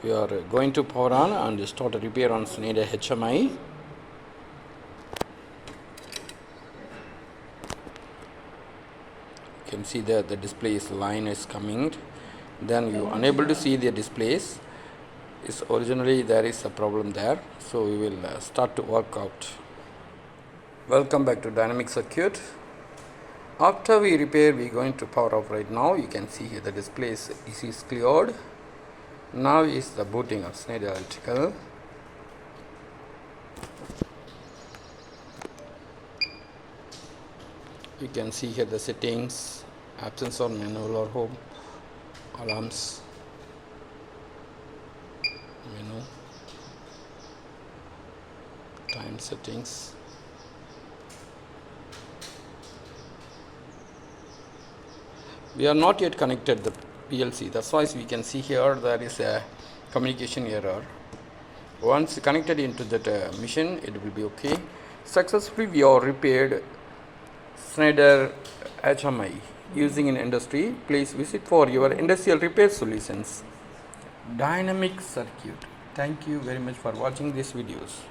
We are going to power on and start a repair on Schneider HMI. You can see that the display line is coming. Then you are unable to see the displays. Is originally there is a problem there, so we will start to work out. Welcome back to dynamic circuit. After we repair, we are going to power off right now. You can see here the display is cleared. Now is the booting of Schneider electrical. You can see here the settings, absence or manual or home, alarms, menu, time settings. We are not yet connected the PLC, that's why we can see here there is a communication error. Once connected into that machine, it will be okay. Successfully we are repaired Schneider HMI using in industry. Please visit for your industrial repair solutions. Dynamic circuit. Thank you very much for watching these videos.